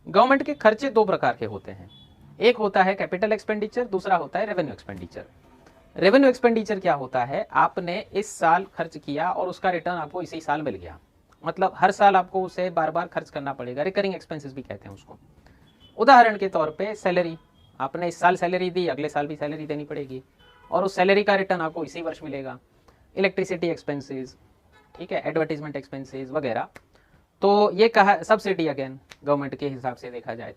Government के खर्चे दो प्रकार के होते हैं, एक होता है कैपिटल एक्सपेंडिचर, दूसरा होता है रेवेन्यू एक्सपेंडिचर। रेवेन्यू एक्सपेंडिचर क्या होता है, आपने इस साल खर्च किया और उसका रिटर्न आपको इसी साल मिल गया, मतलब हर साल आपको उसे बार बार खर्च करना पड़ेगा, रिकरिंग एक्सपेंसेस भी कहते हैं उसको। उदाहरण के तौर पे सैलरी, आपने इस साल सैलरी दी, अगले साल भी सैलरी देनी पड़ेगी और उस सैलरी का रिटर्न आपको इसी वर्ष मिलेगा। इलेक्ट्रिसिटी एक्सपेंसेस, ठीक है, एडवर्टीजमेंट एक्सपेंसेस वगैरह। तो ये कहा सब्सिडी, अगेन गवर्नमेंट के हिसाब से देखा जाए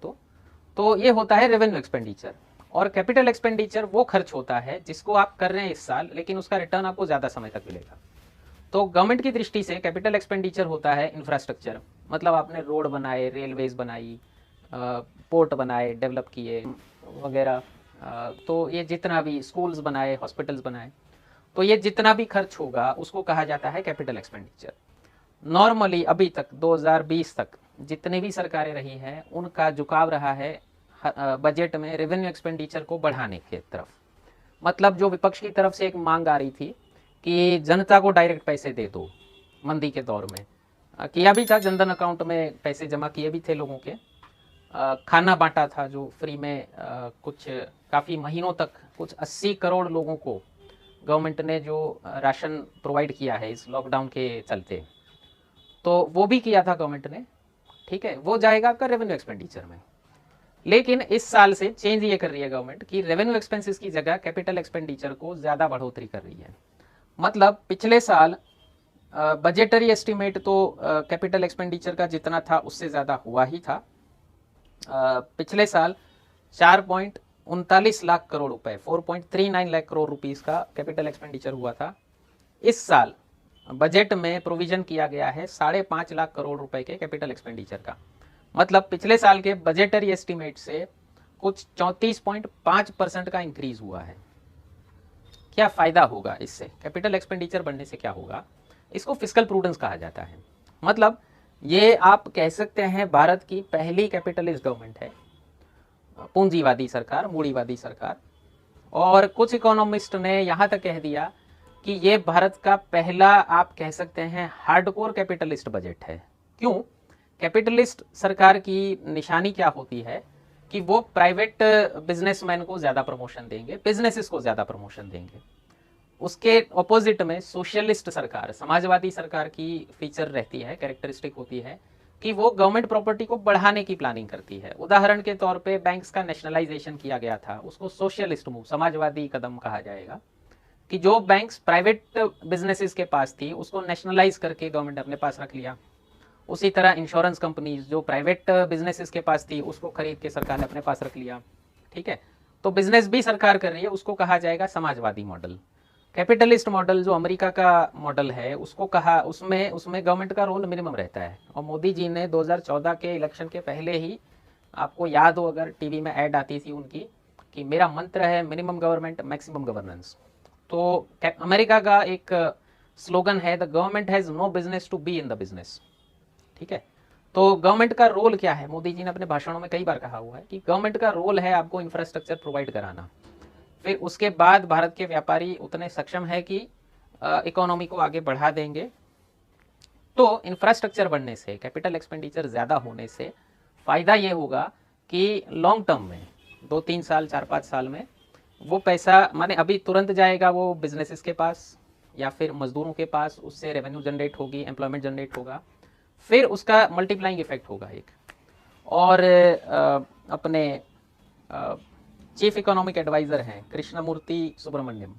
तो ये होता है रेवेन्यू एक्सपेंडिचर। और कैपिटल एक्सपेंडिचर वो खर्च होता है जिसको आप कर रहे हैं इस साल, लेकिन उसका रिटर्न आपको ज़्यादा समय तक मिलेगा। तो गवर्नमेंट की दृष्टि से कैपिटल एक्सपेंडिचर होता है इंफ्रास्ट्रक्चर, मतलब आपने रोड बनाए, रेलवेज बनाई, पोर्ट बनाए, डेवलप किए वगैरह, तो ये जितना भी स्कूल्स बनाए, हॉस्पिटल्स बनाए, तो ये जितना भी खर्च होगा उसको कहा जाता है कैपिटल एक्सपेंडिचर। नॉर्मली अभी तक 2020 तक जितने भी सरकारें रही हैं उनका झुकाव रहा है बजट में रेवेन्यू एक्सपेंडिचर को बढ़ाने की तरफ। मतलब जो विपक्ष की तरफ से एक मांग आ रही थी कि जनता को डायरेक्ट पैसे दे दो, मंदी के दौर में किया भी था, जनधन अकाउंट में पैसे जमा किए भी थे लोगों के, खाना बांटा था जो फ्री में, कुछ काफ़ी महीनों तक कुछ 80 करोड़ लोगों को गवर्नमेंट ने जो राशन प्रोवाइड किया है इस लॉकडाउन के चलते, तो वो भी किया था गवर्नमेंट ने, ठीक है, वो जाएगा आपका रेवेन्यू एक्सपेंडिचर में। लेकिन इस साल से चेंज ये कर रही है गवर्नमेंट कि रेवेन्यू एक्सपेंसेस की जगह कैपिटल एक्सपेंडिचर को ज़्यादा बढ़ोतरी कर रही है। मतलब पिछले साल बजटरी एस्टिमेट तो कैपिटल एक्सपेंडिचर का जितना था उससे ज़्यादा हुआ ही था। पिछले साल 4.39 लाख करोड़ रुपए, 4.39 लाख करोड़ रुपीस का कैपिटल एक्सपेंडिचर हुआ था। इस साल बजट में प्रोविजन किया गया है 5.5 लाख करोड़ रुपए के कैपिटल एक्सपेंडिचर का। मतलब पिछले साल के बजटरी एस्टीमेट से कुछ 34.5% का इंक्रीज हुआ है। क्या फायदा होगा इससे, कैपिटल एक्सपेंडिचर बढ़ने से क्या होगा, इसको फिस्कल प्रूडेंस कहा जाता है। मतलब ये आप कह सकते हैं भारत की पहली कैपिटलिस्ट गवर्नमेंट है, पूंजीवादी सरकार, मूड़ीवादी सरकार। और कुछ इकोनॉमिस्ट ने यहाँ तक कह दिया कि ये भारत का पहला, आप कह सकते हैं, हार्डकोर कैपिटलिस्ट बजट है। क्यों? कैपिटलिस्ट सरकार की निशानी क्या होती है कि वो प्राइवेट बिजनेसमैन को ज़्यादा प्रमोशन देंगे, बिजनेसेस को ज़्यादा प्रमोशन देंगे। उसके ऑपोजिट में सोशलिस्ट सरकार, समाजवादी सरकार की फीचर रहती है, कैरेक्टरिस्टिक होती है कि वो गवर्नमेंट प्रॉपर्टी को बढ़ाने की प्लानिंग करती है। उदाहरण के तौर पे बैंक्स का नेशनलाइजेशन किया गया था, उसको सोशलिस्ट मूव, समाजवादी कदम कहा जाएगा, कि जो बैंक्स प्राइवेट बिजनेसेस के पास थी उसको नेशनलाइज करके गवर्नमेंट अपने पास रख लिया। उसी तरह इंश्योरेंस कंपनीज जो प्राइवेट बिजनेसेस के पास थी उसको खरीद के सरकार ने अपने पास रख लिया, ठीक है। तो बिजनेस भी सरकार कर रही है, उसको कहा जाएगा समाजवादी मॉडल। कैपिटलिस्ट मॉडल जो अमेरिका का मॉडल है उसको कहा, उसमें गवर्नमेंट का रोल मिनिमम रहता है। और मोदी जी ने 2014 के इलेक्शन के पहले ही, आपको याद हो अगर टीवी में ऐड आती थी उनकी, कि मेरा मंत्र है मिनिमम गवर्नमेंट मैक्सिमम गवर्नेंस। तो अमेरिका का एक स्लोगन है, the government has no business to be in the business, ठीक है। तो गवर्नमेंट का रोल क्या है, मोदी जी ने अपने भाषणों में कई बार कहा हुआ है कि गवर्नमेंट का रोल है आपको इंफ्रास्ट्रक्चर प्रोवाइड कराना। फिर उसके बाद भारत के व्यापारी उतने सक्षम है कि इकोनॉमी को आगे बढ़ा देंगे। तो इंफ्रास्ट्रक्चर बढ़ने से, कैपिटल एक्सपेंडिचर ज़्यादा होने से फ़ायदा ये होगा कि लॉन्ग टर्म में 2-3 साल, 4-5 साल में वो पैसा, माने अभी तुरंत जाएगा वो बिजनेसेस के पास या फिर मजदूरों के पास, उससे रेवेन्यू जनरेट होगी, एम्प्लॉयमेंट जनरेट होगा, फिर उसका मल्टीप्लाइंग इफेक्ट होगा एक। और अपने चीफ इकोनॉमिक एडवाइज़र हैं कृष्णमूर्ति सुब्रमण्यम,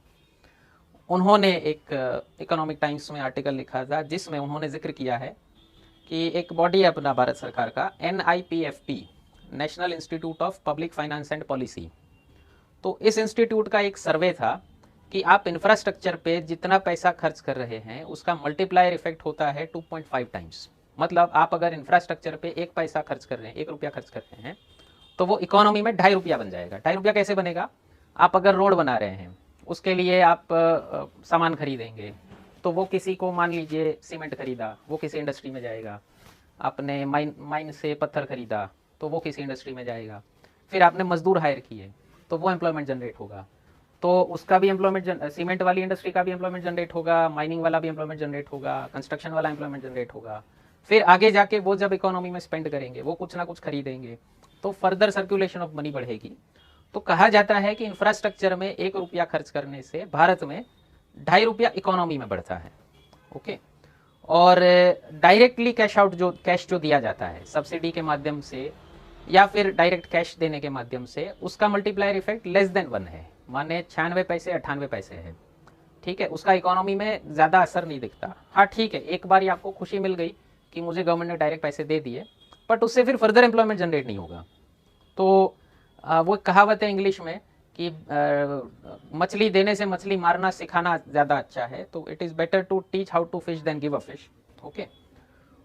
उन्होंने एक इकोनॉमिक टाइम्स में आर्टिकल लिखा था जिसमें उन्होंने जिक्र किया है कि एक बॉडी है अपना भारत सरकार का, NIPFP, national institute of public finance and policy. तो इस इंस्टीट्यूट का एक सर्वे था कि आप इंफ्रास्ट्रक्चर पे जितना पैसा खर्च कर रहे हैं उसका मल्टीप्लायर इफेक्ट होता है 2.5 टाइम्स। मतलब आप अगर इंफ्रास्ट्रक्चर पे 1 पैसा खर्च कर रहे हैं, 1 रुपया खर्च कर रहे हैं, तो वो इकोनॉमी में 2.5 रुपया बन जाएगा। 2.5 रुपया कैसे बनेगा? आप अगर रोड बना रहे हैं, उसके लिए आप सामान खरीदेंगे, तो वो किसी को, मान लीजिए सीमेंट खरीदा, वो किसी इंडस्ट्री में जाएगा। आपने माइन से पत्थर खरीदा, तो वो किसी इंडस्ट्री में जाएगा। फिर आपने मजदूर हायर किए, तो वो एम्प्लॉयमेंट जनरेट होगा, तो उसका भी एम्प्लॉयमेंट, सीमेंट वाली इंडस्ट्री का भी एम्प्लॉयमेंट जनरेट होगा, माइनिंग वाला भी एम्प्लॉयमेंट जनरेट होगा, कंस्ट्रक्शन वाला एम्प्लॉयमेंट जनरेट होगा। फिर आगे जाके वो जब इकोनॉमी में स्पेंड करेंगे, वो कुछ ना कुछ खरीदेंगे, तो फर्दर सर्कुलेशन ऑफ मनी बढ़ेगी। तो कहा जाता है कि इंफ्रास्ट्रक्चर में 1 रुपया खर्च करने से भारत में 2.5 रुपया इकोनॉमी में बढ़ता है। ओके, और डायरेक्टली कैश जो दिया जाता है सब्सिडी के माध्यम से या फिर डायरेक्ट कैश देने के माध्यम से, उसका मल्टीप्लायर इफेक्ट लेस देन 1 है, माने 96 पैसे 98 पैसे है। ठीक है, उसका इकोनॉमी में ज़्यादा असर नहीं दिखता। हाँ ठीक है, एक बार ही आपको खुशी मिल गई कि मुझे गवर्नमेंट ने डायरेक्ट पैसे दे दिए, बट उससे फिर फर्दर एम्प्लॉयमेंट जनरेट नहीं होगा। तो वो कहावत है इंग्लिश में कि मछली देने से मछली मारना सिखाना ज़्यादा अच्छा है। तो it is better to teach how to fish than give a fish. Okay,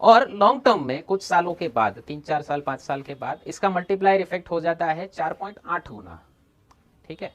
और लॉन्ग टर्म में कुछ सालों के बाद, 3-4 साल 5 साल के बाद, इसका मल्टीप्लायर इफेक्ट हो जाता है 4.8 गुना। ठीक है,